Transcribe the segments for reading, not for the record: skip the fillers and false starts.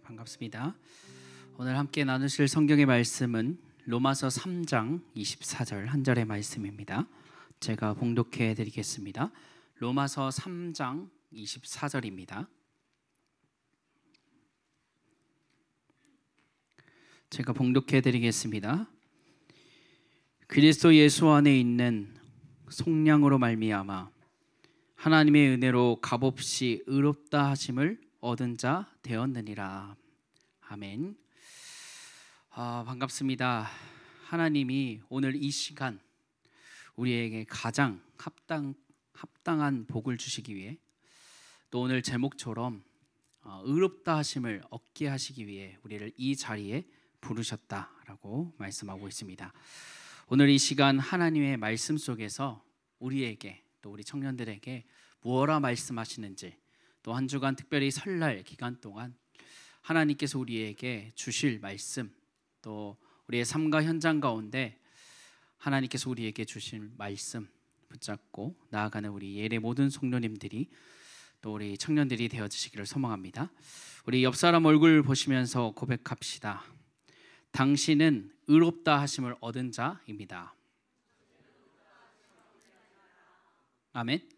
반갑습니다. 오늘 함께 나누실 성경의 말씀은 로마서 3장 24절 한 절의 말씀입니다. 제가 봉독해 드리겠습니다. 로마서 3장 24절입니다. 제가 봉독해 드리겠습니다. 그리스도 예수 안에 있는 속량으로 말미암아 하나님의 은혜로 값없이 의롭다 하심을 얻은 자 되었느니라. 아멘. 반갑습니다. 하나님이 오늘 이 시간 우리에게 가장 합당한 복을 주시기 위해, 또 오늘 제목처럼 의롭다 하심을 얻게 하시기 위해 우리를 이 자리에 부르셨다라고 말씀하고 있습니다. 오늘 이 시간 하나님의 말씀 속에서 우리에게, 또 우리 청년들에게 무엇라 말씀하시는지, 또 한 주간 특별히 설날 기간 동안 하나님께서 우리에게 주실 말씀, 또 우리의 삶과 현장 가운데 하나님께서 우리에게 주실 말씀 붙잡고 나아가는 우리 예래 모든 성도님들이, 또 우리 청년들이 되어주시기를 소망합니다. 우리 옆 사람 얼굴 보시면서 고백합시다. 당신은 의롭다 하심을 얻은 자입니다. 아멘.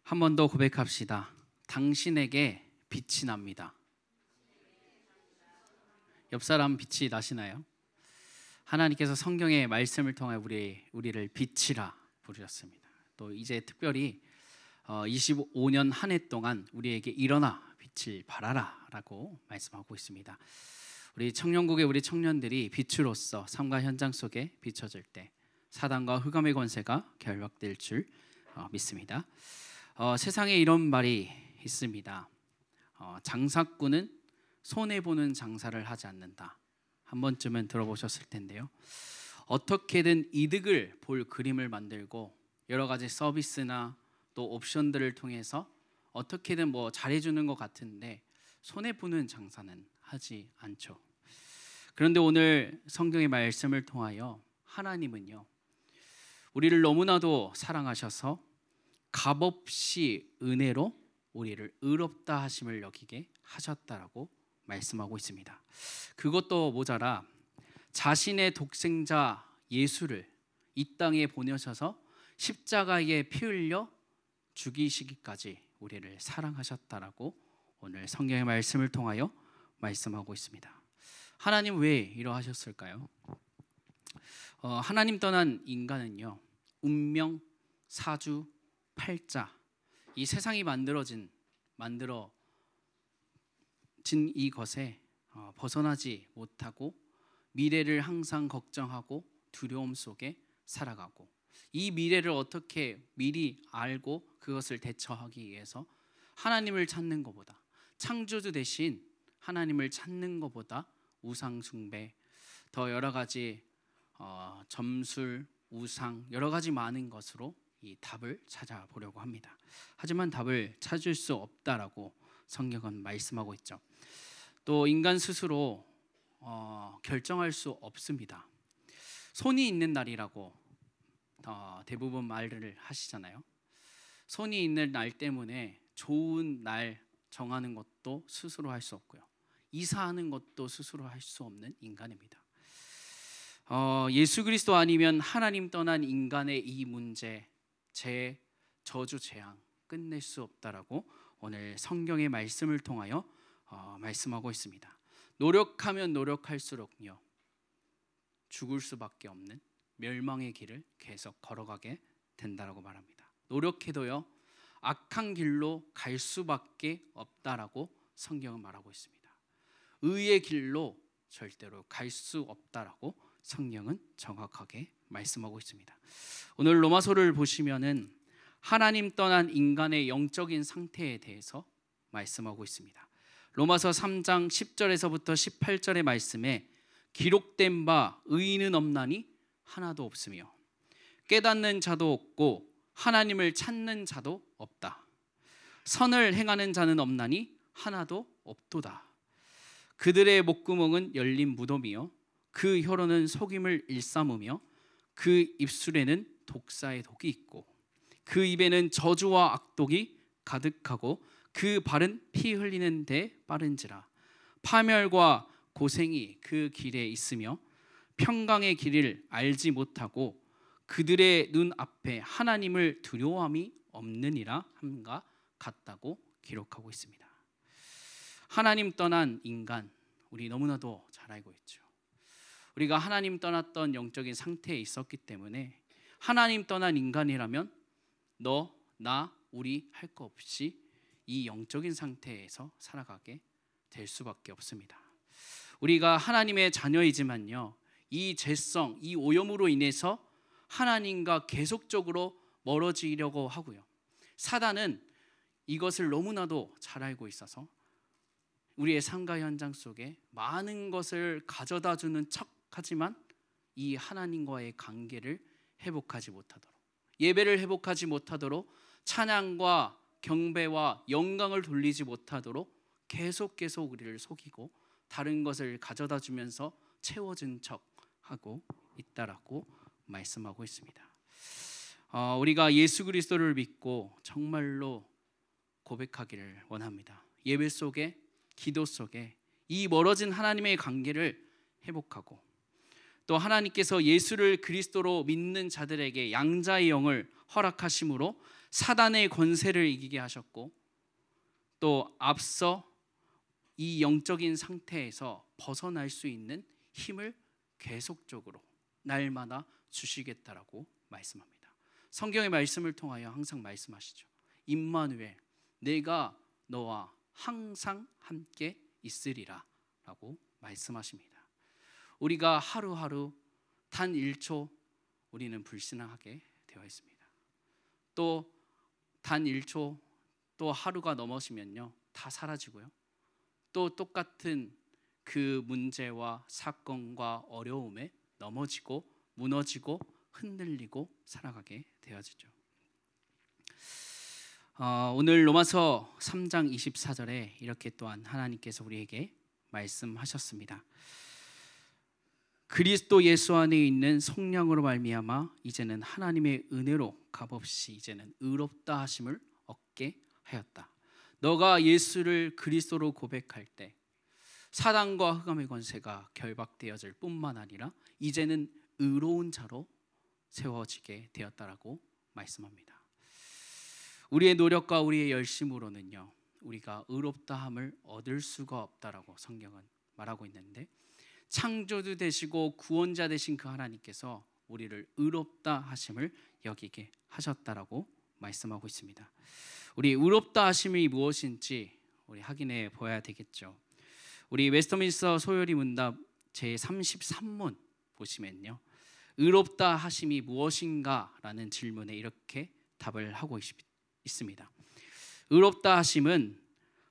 한 번 더 고백합시다. 당신에게 빛이 납니다. 옆 사람 빛이 나시나요? 하나님께서 성경의 말씀을 통해 우리를 빛이라 부르셨습니다. 또 이제 특별히 25년 한 해 동안 우리에게 일어나 빛을 발하라 라고 말씀하고 있습니다. 우리 청년국의 우리 청년들이 빛으로서 삶과 현장 속에 비춰질 때 사단과 흑암의 권세가 결박될 줄 믿습니다. 세상에 이런 말이 있습니다. 장사꾼은 손해보는 장사를 하지 않는다. 한 번쯤은 들어보셨을 텐데요. 어떻게든 이득을 볼 그림을 만들고 여러 가지 서비스나 또 옵션들을 통해서 어떻게든 잘해주는 것 같은데 손해보는 장사는 하지 않죠. 그런데 오늘 성경의 말씀을 통하여 하나님은요, 우리를 너무나도 사랑하셔서 값없이 은혜로 우리를 의롭다 하심을 여기게 하셨다라고 말씀하고 있습니다. 그것도 모자라 자신의 독생자 예수를 이 땅에 보내셔서 십자가에 피 흘려 죽이시기까지 우리를 사랑하셨다라고 오늘 성경의 말씀을 통하여 말씀하고 있습니다. 하나님 왜 이러하셨을까요? 하나님 떠난 인간은요, 운명, 사주, 팔자, 이 세상이 만들어진 이것에 벗어나지 못하고 미래를 항상 걱정하고 두려움 속에 살아가고, 이 미래를 어떻게 미리 알고 그것을 대처하기 위해서 하나님을 찾는 것보다, 창조주 대신 하나님을 찾는 것보다 우상 숭배, 더 여러 가지 점술, 우상, 여러 가지 많은 것으로 이 답을 찾아보려고 합니다. 하지만 답을 찾을 수 없다라고 성경은 말씀하고 있죠. 또 인간 스스로 결정할 수 없습니다. 손이 있는 날이라고 대부분 말을 하시잖아요. 손이 있는 날 때문에 좋은 날 정하는 것도 스스로 할 수 없고요, 이사하는 것도 스스로 할 수 없는 인간입니다. 예수 그리스도 아니면 하나님 떠난 인간의 이 문제, 저주, 재앙 끝낼 수 없다라고 오늘 성경의 말씀을 통하여 말씀하고 있습니다. 노력하면 노력할수록요, 죽을 수밖에 없는 멸망의 길을 계속 걸어가게 된다라고 말합니다. 노력해도요, 악한 길로 갈 수밖에 없다라고 성경은 말하고 있습니다. 의의 길로 절대로 갈 수 없다라고 성경은 정확하게 말씀하고 있습니다. 오늘 로마서를 보시면은 하나님 떠난 인간의 영적인 상태에 대해서 말씀하고 있습니다. 로마서 3장 10절에서부터 18절의 말씀에 기록된 바 의인은 없나니 하나도 없으며 깨닫는 자도 없고 하나님을 찾는 자도 없다. 선을 행하는 자는 없나니 하나도 없도다. 그들의 목구멍은 열린 무덤이요 그 혀로는 속임을 일삼으며 그 입술에는 독사의 독이 있고 그 입에는 저주와 악독이 가득하고 그 발은 피 흘리는 데 빠른지라. 파멸과 고생이 그 길에 있으며 평강의 길을 알지 못하고 그들의 눈 앞에 하나님을 두려워함이 없느니라 함과 같다고 기록하고 있습니다. 하나님 떠난 인간, 우리 너무나도 잘 알고 있죠. 우리가 하나님 떠났던 영적인 상태에 있었기 때문에 하나님 떠난 인간이라면 너, 나, 우리 할 거 없이 이 영적인 상태에서 살아가게 될 수밖에 없습니다. 우리가 하나님의 자녀이지만요, 이 죄성, 이 오염으로 인해서 하나님과 계속적으로 멀어지려고 하고요. 사단은 이것을 너무나도 잘 알고 있어서 우리의 삶과 현장 속에 많은 것을 가져다 주는 척하지만 이 하나님과의 관계를 회복하지 못하도록, 예배를 회복하지 못하도록, 찬양과 경배와 영광을 돌리지 못하도록 계속 우리를 속이고 다른 것을 가져다 주면서 채워준 척하고 있다라고 말씀하고 있습니다. 우리가 예수 그리스도를 믿고 정말로 고백하기를 원합니다. 예배 속에, 기도 속에 이 멀어진 하나님의 관계를 회복하고, 또 하나님께서 예수를 그리스도로 믿는 자들에게 양자의 영을 허락하심으로 사단의 권세를 이기게 하셨고, 또 앞서 이 영적인 상태에서 벗어날 수 있는 힘을 계속적으로 날마다 주시겠다라고 말씀합니다. 성경의 말씀을 통하여 항상 말씀하시죠. 임마누엘, 내가 너와 항상 함께 있으리라 라고 말씀하십니다. 우리가 하루하루 단 1초 우리는 불신앙하게 되어 있습니다. 또 단 1초 또 하루가 넘어지면요, 다 사라지고요. 또 똑같은 그 문제와 사건과 어려움에 넘어지고 무너지고 흔들리고 살아가게 되어지죠. 오늘 로마서 3장 24절에 이렇게 또한 하나님께서 우리에게 말씀하셨습니다. 그리스도 예수 안에 있는 성령으로 말미암아 이제는 하나님의 은혜로 값없이 이제는 의롭다 하심을 얻게 하였다. 너가 예수를 그리스도로 고백할 때 사단과 흑암의 권세가 결박되어질 뿐만 아니라 이제는 의로운 자로 세워지게 되었다라고 말씀합니다. 우리의 노력과 우리의 열심으로는요, 우리가 의롭다함을 얻을 수가 없다라고 성경은 말하고 있는데, 창조주 되시고 구원자 되신 그 하나님께서 우리를 의롭다 하심을 여기게 하셨다라고 말씀하고 있습니다. 우리 의롭다 하심이 무엇인지 우리 확인해 보아야 되겠죠. 우리 웨스트민스터 소요리 문답 제33문 보시면요, 의롭다 하심이 무엇인가라는 질문에 이렇게 답을 하고 있습니다. 의롭다 하심은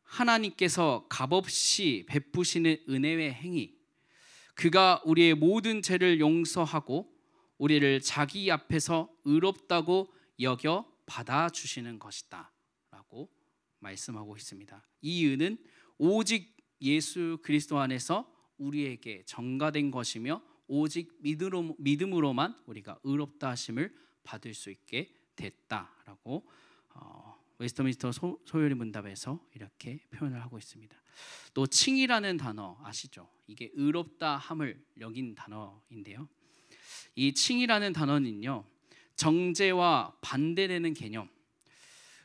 하나님께서 값없이 베푸시는 은혜의 행위, 그가 우리의 모든 죄를 용서하고 우리를 자기 앞에서 의롭다고 여겨 받아주시는 것이다 라고 말씀하고 있습니다. 이 은은 오직 예수 그리스도 안에서 우리에게 전가된 것이며 오직 믿음으로만 우리가 의롭다 하심을 받을 수 있게 됐다라고 웨스트민스터 소요리 문답에서 이렇게 표현을 하고 있습니다. 또 칭이라는 단어 아시죠? 이게 의롭다 함을 여긴 단어인데요, 이 칭이라는 단어는요, 정죄와 반대되는 개념,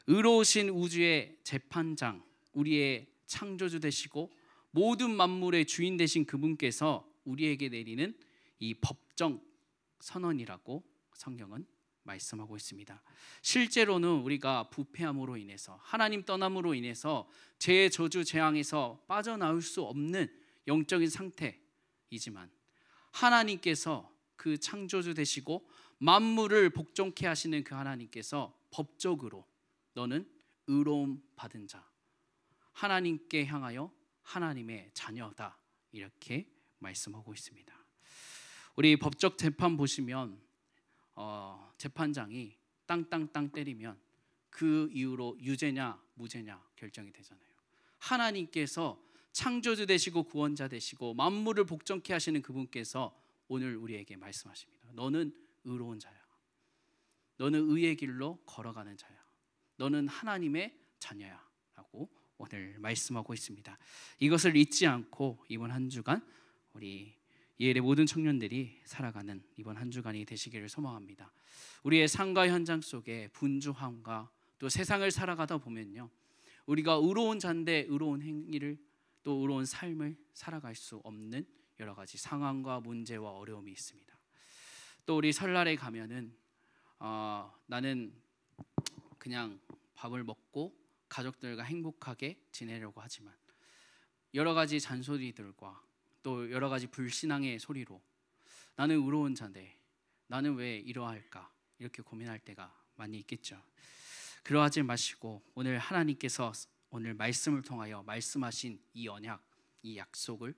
의로우신 우주의 재판장, 우리의 창조주 되시고 모든 만물의 주인 되신 그분께서 우리에게 내리는 이 법정 선언이라고 성경은 말씀하고 있습니다. 실제로는 우리가 부패함으로 인해서, 하나님 떠남으로 인해서 죄의 저주 재앙에서 빠져나올 수 없는 영적인 상태이지만, 하나님께서 그 창조주 되시고 만물을 복종케 하시는 그 하나님께서 법적으로 너는 의로움 받은 자, 하나님께 향하여 하나님의 자녀다 이렇게 말씀하고 있습니다. 우리 법적 재판 보시면 재판장이 땅땅땅 때리면 그 이후로 유죄냐 무죄냐 결정이 되잖아요. 하나님께서 창조주 되시고 구원자 되시고 만물을 복종케 하시는 그분께서 오늘 우리에게 말씀하십니다. 너는 의로운 자야. 너는 의의 길로 걸어가는 자야. 너는 하나님의 자녀야 라고 오늘 말씀하고 있습니다. 이것을 잊지 않고 이번 한 주간 우리 예일의 모든 청년들이 살아가는 이번 한 주간이 되시기를 소망합니다. 우리의 삶과 현장 속에 분주함과 또 세상을 살아가다 보면요, 우리가 의로운 자인데 의로운 행위를 또 의로운 삶을 살아갈 수 없는 여러 가지 상황과 문제와 어려움이 있습니다. 또 우리 설날에 가면은 나는 그냥 밥을 먹고 가족들과 행복하게 지내려고 하지만 여러 가지 잔소리들과 또 여러 가지 불신앙의 소리로 나는 의로운 자인데 나는 왜 이러할까 이렇게 고민할 때가 많이 있겠죠. 그러하지 마시고 오늘 하나님께서 오늘 말씀을 통하여 말씀하신 이 언약, 이 약속을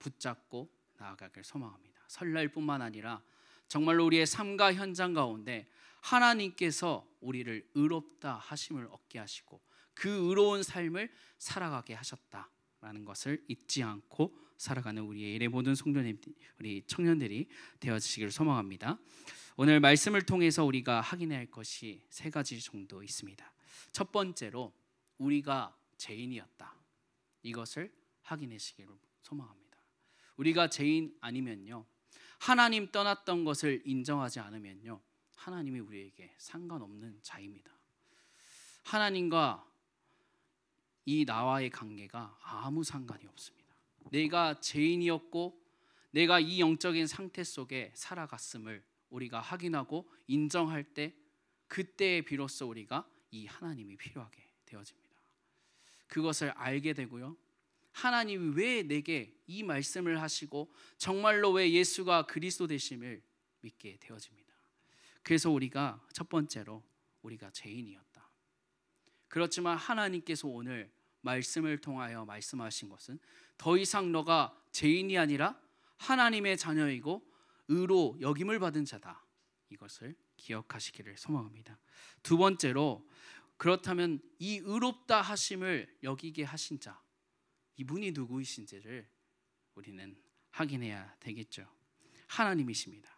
붙잡고 나아가길 소망합니다. 설날뿐만 아니라 정말로 우리의 삶과 현장 가운데 하나님께서 우리를 의롭다 하심을 얻게 하시고 그 의로운 삶을 살아가게 하셨다라는 것을 잊지 않고 살아가는 우리의 일의 모든 성도님, 우리 청년들이 되어지시기를 소망합니다. 오늘 말씀을 통해서 우리가 확인해야 할 것이 세 가지 정도 있습니다. 첫 번째로 우리가 죄인이었다. 이것을 확인하시기를 소망합니다. 우리가 죄인 아니면요, 하나님 떠났던 것을 인정하지 않으면요, 하나님이 우리에게 상관없는 자입니다. 하나님과 이 나와의 관계가 아무 상관이 없습니다. 내가 죄인이었고 내가 이 영적인 상태 속에 살아갔음을 우리가 확인하고 인정할 때 그때에 비로소 우리가 이 하나님이 필요하게 되어집니다. 그것을 알게 되고요, 하나님이 왜 내게 이 말씀을 하시고 정말로 왜 예수가 그리스도 되심을 믿게 되어집니다. 그래서 우리가 첫 번째로 우리가 죄인이었다. 그렇지만 하나님께서 오늘 말씀을 통하여 말씀하신 것은 더 이상 너가 죄인이 아니라 하나님의 자녀이고 의로 여김을 받은 자다. 이것을 기억하시기를 소망합니다. 두 번째로 그렇다면 이 의롭다 하심을 여기게 하신 자, 이분이 누구이신지를 우리는 확인해야 되겠죠. 하나님이십니다.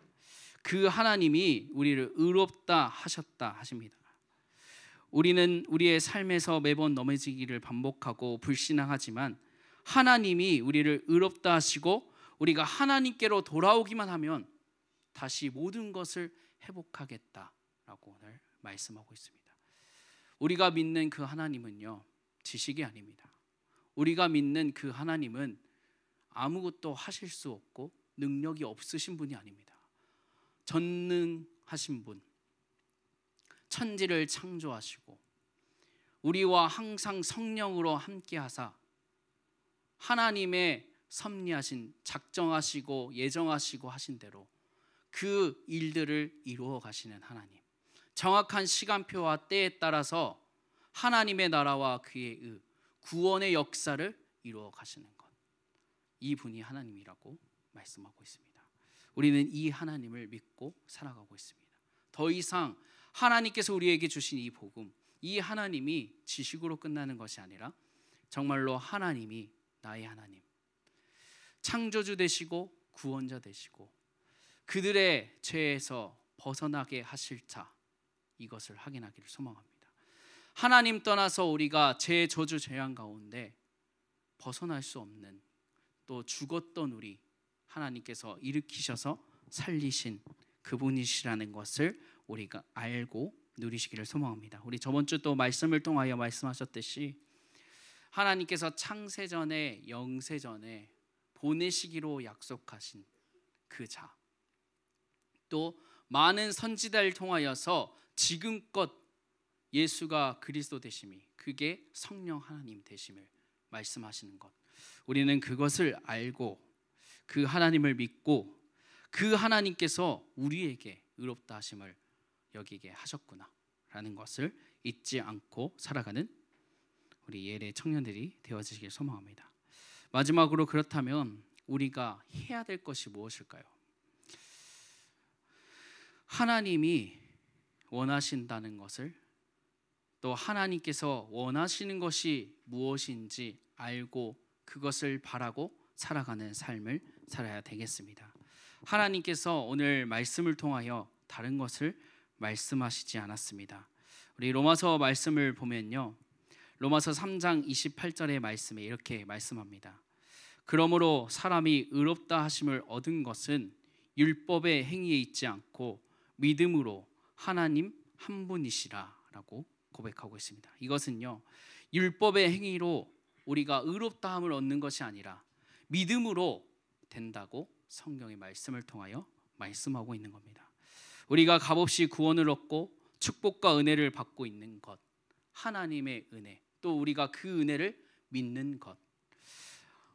그 하나님이 우리를 의롭다 하셨다 하십니다. 우리는 우리의 삶에서 매번 넘어지기를 반복하고 불신앙하지만 하나님이 우리를 의롭다 하시고 우리가 하나님께로 돌아오기만 하면 다시 모든 것을 회복하겠다라고 오늘 말씀하고 있습니다. 우리가 믿는 그 하나님은요, 지식이 아닙니다. 우리가 믿는 그 하나님은 아무것도 하실 수 없고 능력이 없으신 분이 아닙니다. 전능하신 분, 천지를 창조하시고 우리와 항상 성령으로 함께 하사 하나님의 섭리하신 작정하시고 예정하시고 하신 대로 그 일들을 이루어 가시는 하나님, 정확한 시간표와 때에 따라서 하나님의 나라와 그의 의, 구원의 역사를 이루어 가시는 것, 이분이 하나님이라고 말씀하고 있습니다. 우리는 이 하나님을 믿고 살아가고 있습니다. 더 이상 하나님께서 우리에게 주신 이 복음, 이 하나님이 지식으로 끝나는 것이 아니라 정말로 하나님이 나의 하나님, 창조주 되시고 구원자 되시고 그들의 죄에서 벗어나게 하실 자, 이것을 확인하기를 소망합니다. 하나님 떠나서 우리가 죄, 저주, 재앙 가운데 벗어날 수 없는, 또 죽었던 우리 하나님께서 일으키셔서 살리신 그분이시라는 것을 우리가 알고 누리시기를 소망합니다. 우리 저번 주 또 말씀을 통하여 말씀하셨듯이 하나님께서 창세전에 영세전에 보내시기로 약속하신 그 자, 또 많은 선지자를 통하여서 지금껏 예수가 그리스도 되심이, 그게 성령 하나님 되심을 말씀하시는 것, 우리는 그것을 알고 그 하나님을 믿고 그 하나님께서 우리에게 의롭다 하심을 여기게 하셨구나 라는 것을 잊지 않고 살아가는 우리 예래 청년들이 되어지길 소망합니다. 마지막으로 그렇다면 우리가 해야 될 것이 무엇일까요? 하나님이 원하신다는 것을, 또 하나님께서 원하시는 것이 무엇인지 알고 그것을 바라고 살아가는 삶을 살아야 되겠습니다. 하나님께서 오늘 말씀을 통하여 다른 것을 말씀하시지 않았습니다. 우리 로마서 말씀을 보면요, 로마서 3장 28절의 말씀에 이렇게 말씀합니다. 그러므로 사람이 의롭다 하심을 얻은 것은 율법의 행위에 있지 않고 믿음으로 하나님 한 분이시라라고 고백하고 있습니다. 이것은요, 율법의 행위로 우리가 의롭다함을 얻는 것이 아니라 믿음으로 된다고 성경의 말씀을 통하여 말씀하고 있는 겁니다. 우리가 값없이 구원을 얻고 축복과 은혜를 받고 있는 것, 하나님의 은혜, 또 우리가 그 은혜를 믿는 것,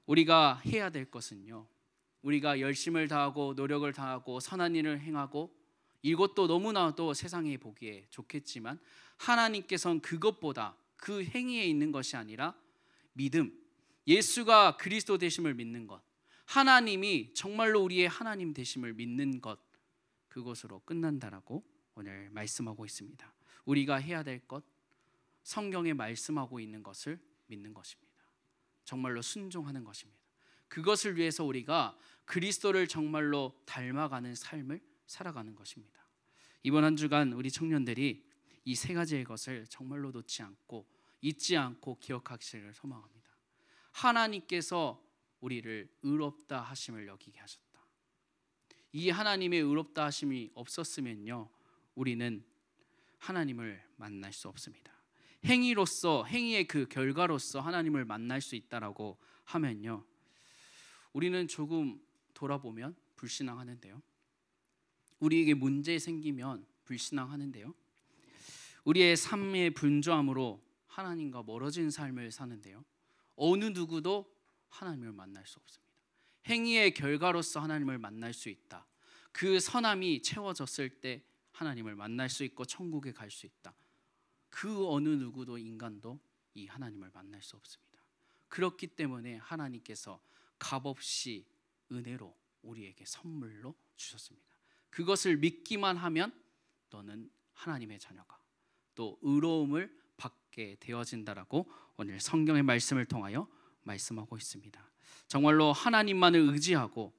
우리가 해야 될 것은요, 우리가 열심을 다하고 노력을 다하고 선한 일을 행하고 이것도 너무나도 세상에 보기에 좋겠지만 하나님께서는 그것보다 그 행위에 있는 것이 아니라 믿음, 예수가 그리스도 되심을 믿는 것, 하나님이 정말로 우리의 하나님 되심을 믿는 것, 그것으로 끝난다라고 오늘 말씀하고 있습니다. 우리가 해야 될 것, 성경에 말씀하고 있는 것을 믿는 것입니다. 정말로 순종하는 것입니다. 그것을 위해서 우리가 그리스도를 정말로 닮아가는 삶을 살아가는 것입니다. 이번 한 주간 우리 청년들이 이 세 가지의 것을 정말로 놓지 않고 잊지 않고 기억하시기를 소망합니다. 하나님께서 우리를 의롭다 하심을 여기게 하셨다. 이 하나님의 의롭다 하심이 없었으면요, 우리는 하나님을 만날 수 없습니다. 행위로서, 행위의 그 결과로서 하나님을 만날 수 있다라고 하면요, 우리는 조금 돌아보면 불신앙하는데요, 우리에게 문제 생기면 불신앙하는데요, 우리의 삶의 분주함으로 하나님과 멀어진 삶을 사는데요, 어느 누구도 하나님을 만날 수 없습니다. 행위의 결과로서 하나님을 만날 수 있다. 그 선함이 채워졌을 때 하나님을 만날 수 있고 천국에 갈 수 있다. 그 어느 누구도, 인간도 이 하나님을 만날 수 없습니다. 그렇기 때문에 하나님께서 값없이 은혜로 우리에게 선물로 주셨습니다. 그것을 믿기만 하면 너는 하나님의 자녀가, 또 의로움을 받게 되어진다라고 오늘 성경의 말씀을 통하여 말씀하고 있습니다. 정말로 하나님만을 의지하고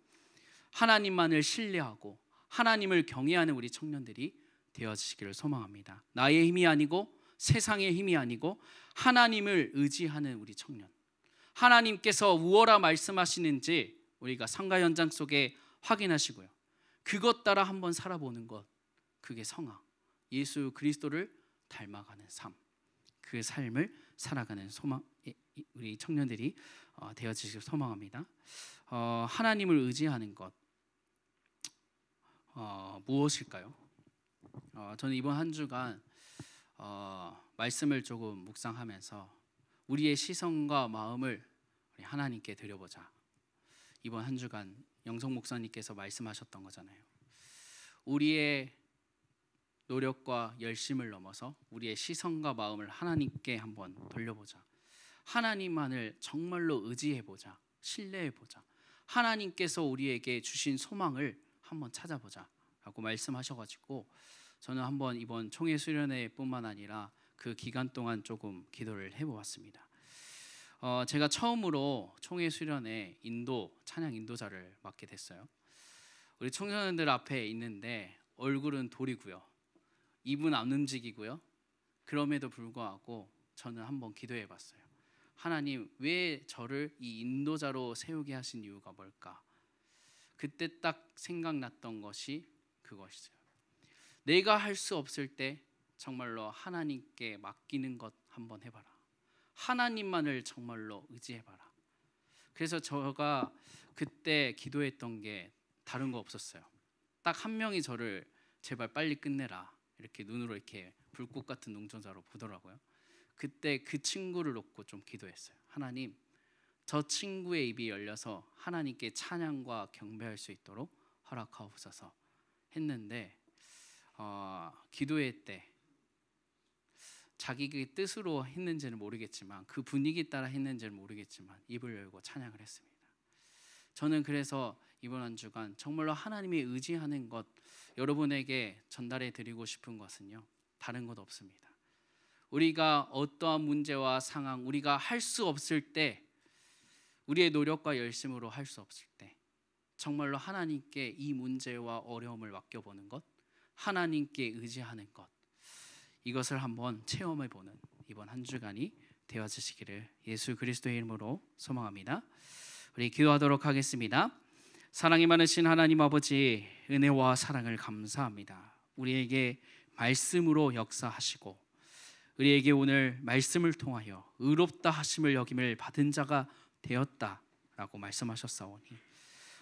하나님만을 신뢰하고 하나님을 경외하는 우리 청년들이 되어지기를 소망합니다. 나의 힘이 아니고 세상의 힘이 아니고 하나님을 의지하는 우리 청년, 하나님께서 무엇라 말씀하시는지 우리가 상가 현장 속에 확인하시고요, 그것 따라 한번 살아보는 것, 그게 성화, 예수 그리스도를 닮아가는 삶, 그 삶을 살아가는 소망, 우리 청년들이 되어지기를 소망합니다. 하나님을 의지하는 것, 무엇일까요? 저는 이번 한 주간 말씀을 조금 묵상하면서 우리의 시선과 마음을 우리 하나님께 드려보자. 이번 한 주간 영성 목사님께서 말씀하셨던 거잖아요. 우리의 노력과 열심을 넘어서 우리의 시선과 마음을 하나님께 한번 돌려보자. 하나님만을 정말로 의지해보자. 신뢰해보자. 하나님께서 우리에게 주신 소망을 한번 찾아보자 라고 말씀하셔가지고 저는 한번 이번 총회 수련회 뿐만 아니라 그 기간 동안 조금 기도를 해보았습니다. 제가 처음으로 총회 수련회 찬양 인도자를 맡게 됐어요. 우리 청소년들 앞에 있는데 얼굴은 돌이고요, 입은 안 움직이고요, 그럼에도 불구하고 저는 한번 기도해봤어요. 하나님, 왜 저를 이 인도자로 세우게 하신 이유가 뭘까? 그때 딱 생각났던 것이 그것이죠. 내가 할 수 없을 때 정말로 하나님께 맡기는 것 한번 해봐라. 하나님만을 정말로 의지해봐라. 그래서 제가 그때 기도했던 게 다른 거 없었어요. 딱 한 명이 저를 제발 빨리 끝내라, 이렇게 눈으로 이렇게 불꽃 같은 눈동자로 보더라고요. 그때 그 친구를 놓고 좀 기도했어요. 하나님, 저 친구의 입이 열려서 하나님께 찬양과 경배할 수 있도록 허락하옵소서 했는데, 기도회 때 자기 뜻으로 했는지는 모르겠지만, 그 분위기 따라 했는지는 모르겠지만 입을 열고 찬양을 했습니다. 저는 그래서 이번 한 주간 정말로 하나님이 의지하는 것, 여러분에게 전달해 드리고 싶은 것은요, 다른 것 없습니다. 우리가 어떠한 문제와 상황, 우리가 할 수 없을 때, 우리의 노력과 열심으로 할 수 없을 때 정말로 하나님께 이 문제와 어려움을 맡겨보는 것, 하나님께 의지하는 것, 이것을 한번 체험해보는 이번 한 주간이 되어주시기를 예수 그리스도의 이름으로 소망합니다. 우리 기도하도록 하겠습니다. 사랑이 많으신 하나님 아버지, 은혜와 사랑을 감사합니다. 우리에게 말씀으로 역사하시고 우리에게 오늘 말씀을 통하여 의롭다 하심을 여김을 받은 자가 되었다라고 말씀하셨사오니,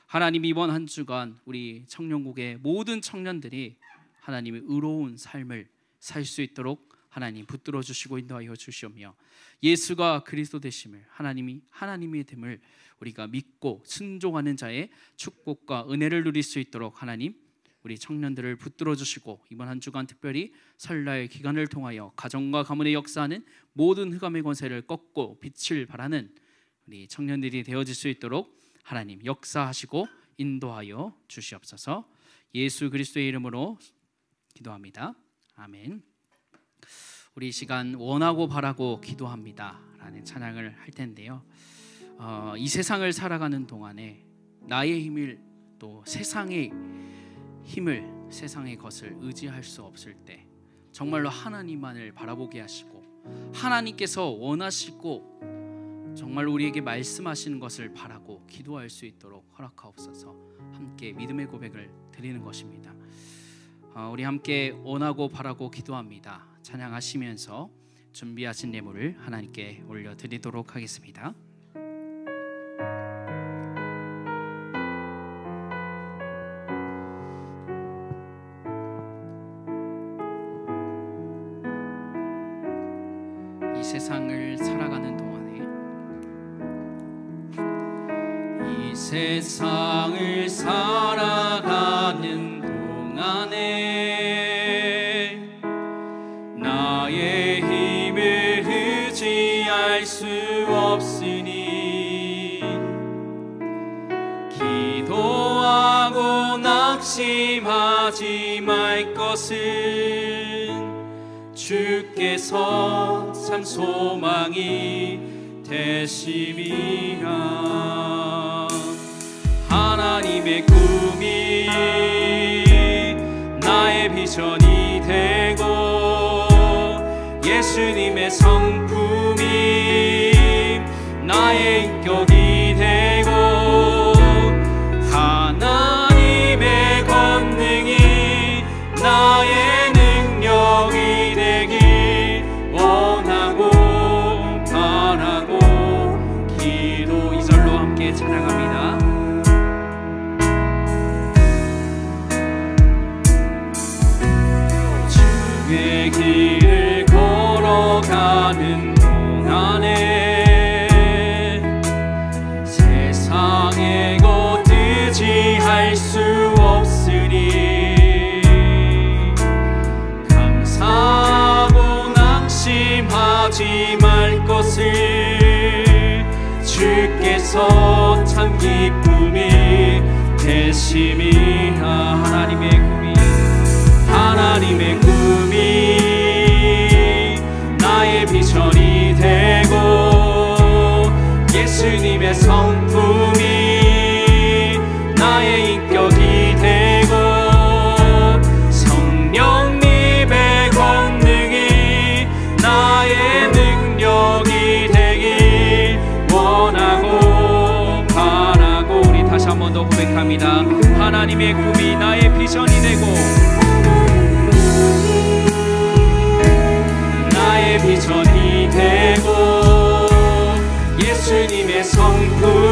하나님 이번 한 주간 우리 청년국의 모든 청년들이 하나님의 의로운 삶을 살 수 있도록 하나님 붙들어 주시고 인도하여 주시오며, 예수가 그리스도 되심을, 하나님이 됨을 우리가 믿고 순종하는 자의 축복과 은혜를 누릴 수 있도록 하나님 우리 청년들을 붙들어 주시고, 이번 한 주간 특별히 설날 기간을 통하여 가정과 가문의 역사하는 모든 흑암의 권세를 꺾고 빛을 발하는 우리 청년들이 되어질 수 있도록 하나님 역사하시고 인도하여 주시옵소서. 예수 그리스도의 이름으로 기도합니다. 아멘. 우리 이 시간 원하고 바라고 기도합니다 라는 찬양을 할 텐데요, 이 세상을 살아가는 동안에 나의 힘을, 또 세상의 힘을, 세상의 것을 의지할 수 없을 때 정말로 하나님만을 바라보게 하시고, 하나님께서 원하시고 정말 우리에게 말씀하시는 것을 바라고 기도할 수 있도록 허락하옵소서. 함께 믿음의 고백을 드리는 것입니다. 우리 함께 원하고 바라고 기도합니다 찬양하시면서 준비하신 예물을 하나님께 올려드리도록 하겠습니다. 이 세상을 살아가는 동안에, 이 세상을 살아가는 동안에 나의 힘을 의지할 수 없으니, 기도하고 낙심하지 말 것은 주께서 참 소망이 되심이라. 하나님의 꿈이 나의 비전이 되고, 예수님의 성품이 나의 인격이 되고, 하나님의 권능이 나의 능력이 되길 원하고 바라고 기도. 2절로 함께 찬양합니다. 주의 길을 걸어가는 동안에 세상의 것 의지할 수 없으니, 감사하고 낙심하지 말 것을 주께서 참 기쁨이 되심이라. 하나님의 꿈이 나의 비전이 되고, 예수님의 성품이 나의 인격이 되고, 성령님의 권능이 나의 능력이 되길 원하고 바라고. 우리 다시 한 번 더 고백합니다. 하나님의 꿈이 나의 비전이 되고, 나의 비전이 되고, 예수님의 성품